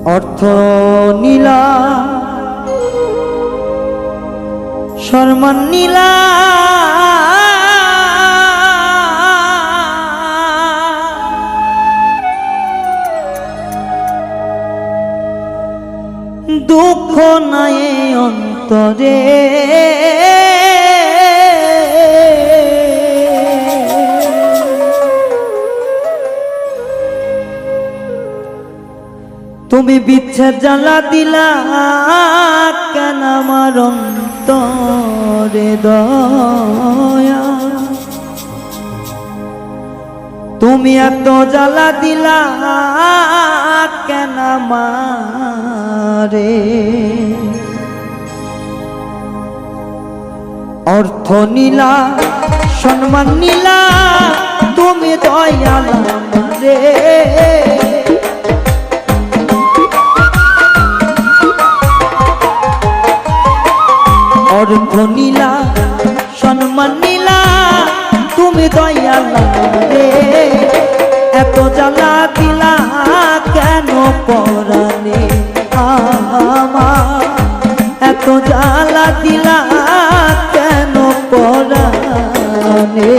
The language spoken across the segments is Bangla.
অর্থ নীলা সম্মান নীলা দুঃখ নাই অন্তরে তুমি বিচ্ছেদ জ্বালা দিলা কেন আমার অন্তরে দয়া তুমি এত জ্বালা দিলা কেন আমারে অর্থ নীলা সম্মান নীলা তুমি দয়াল আমারে অর্থ নীলা সম্মান নীলা তুমি দয়াল রে এত জ্বালা দিলা কেন পরাণে আমার এত জ্বালা দিলা কেন পরাণে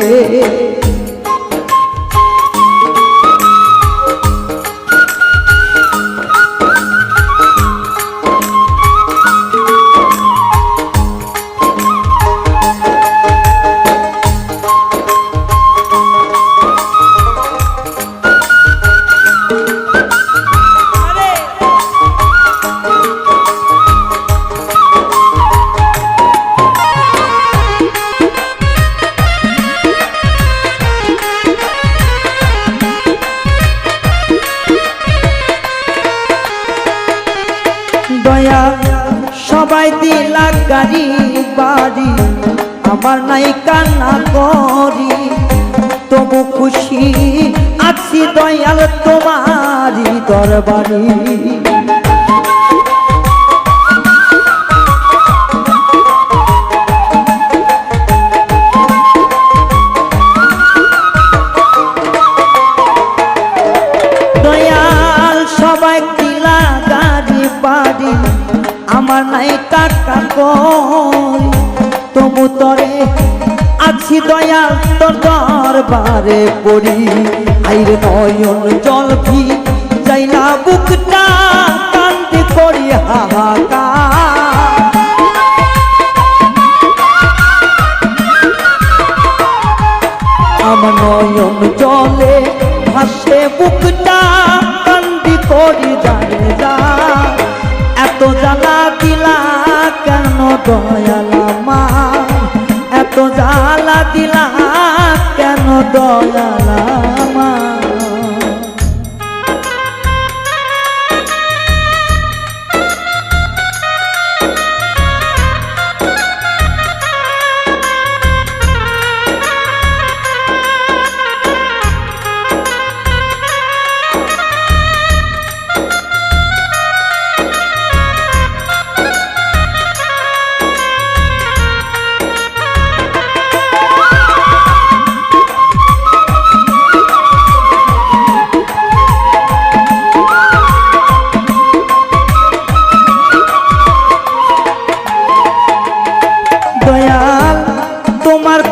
দয়া সবাই দিলা গাড়ি বাড়ি আমার নাই কান্না করি তবু খুশি আছি দয়াল তোমারি দরবারি দয়াল সবাই দিলা গাড়ি বাড়ি আমার নাই টাকা কই তবু তরে আছি দয়াল তোর দরবারে পড়ি আইরে নয়ন জল ভি যাইলা বুকটা কান্দি করি হাহাকার আমার নয়ন জলে ভাসে বুকটা কান্দি করি জানে যা এত জ্বালা দিলা কেন দয়াল আমার এত জ্বালা দিলা কেন দয়াল আমার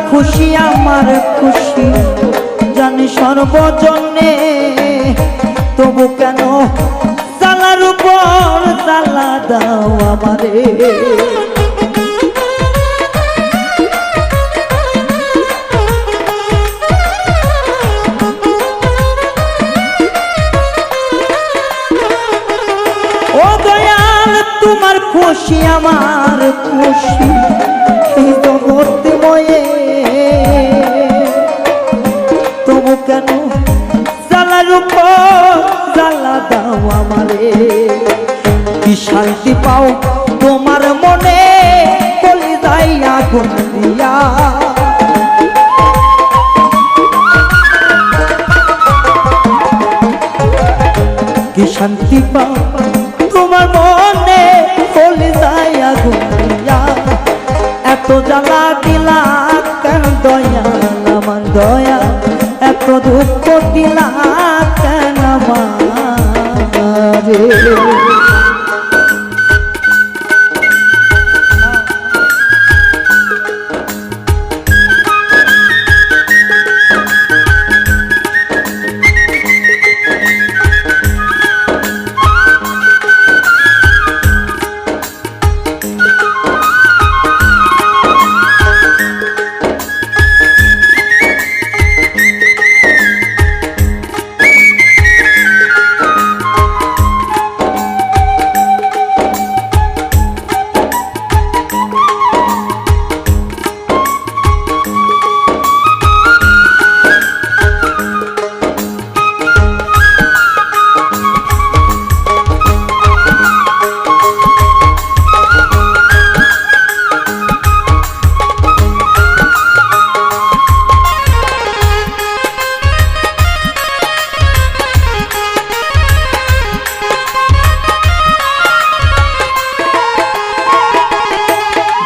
খুশি আমার খুশি জানি সর্বজনে তবু কেন জ্বালার উপর জ্বালা দাও আমারে ও দয়াল তোমার খুশি আমার খুশি এই জগৎময়ে তবু কেন জ্বালার উপর জ্বালা দাও আমারে কি শান্তি পাও তোমার মনে কলিজায় আগুন দিয়া কি শান্তি পাও তোমার মনে কলিজায় আগুন দিয়া এত জ্বালা দিলা কেন দয়াল আমার দয়া এত দুঃখ দিলা কেন আমার রে।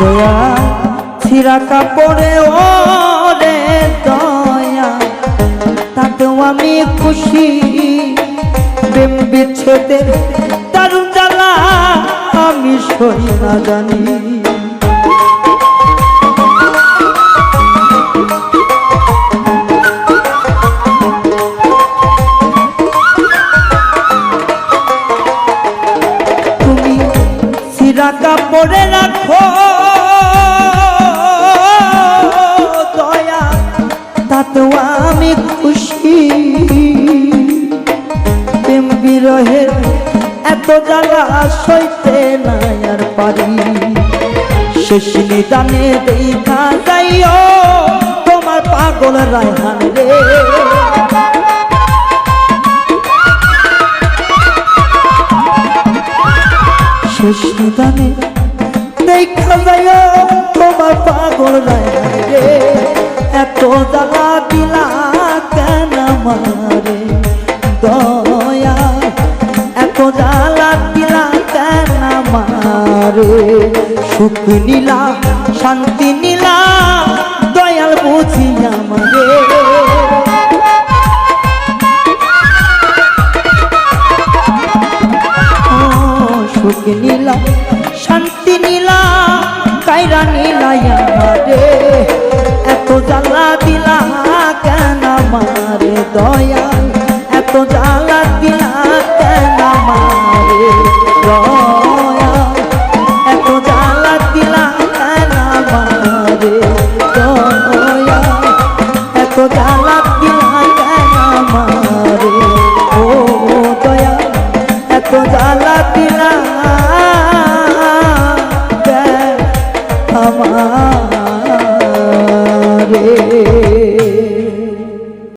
দয়া ছিঁড়া কাপড়ে ওরে দয়া তাতেও আমি খুশি। প্রেম বিচ্ছেদের দারুণ জ্বালা আমি সই না জানি। তুমি ছিঁড়া কাপড়ে রাখো তাতেও আমি খুশি। প্রেম বিরহের এত জ্বালা সইতে না আর পারি। শেষ নিদানে দেখা যাইও তোমার পাগল রায়হান রে। শেষ নিদানে দেখা যাইও তোমার পাগল রায়হান রে। এত জ্বালা দিলা কেন আমারে দয়া, এত জ্বালা দিলা কেন আমারে। সুখ নীলা শান্তি নীলা দয়াল বুঝি আমারে। সুখ নীলা শান্তি নীলা কায়রা নীলা আমারে। এত জ্বালা দিলা কেন আমারে দয়াল, এত জ্বালা দিলা কেন আমারে দয়াল, এত জ্বালা দিলা কেন আমারে দয়াল, এত জ্বালা দিলা কেন আমারে ও দয়াল, এত জ্বালা দিলা কেন আমারে।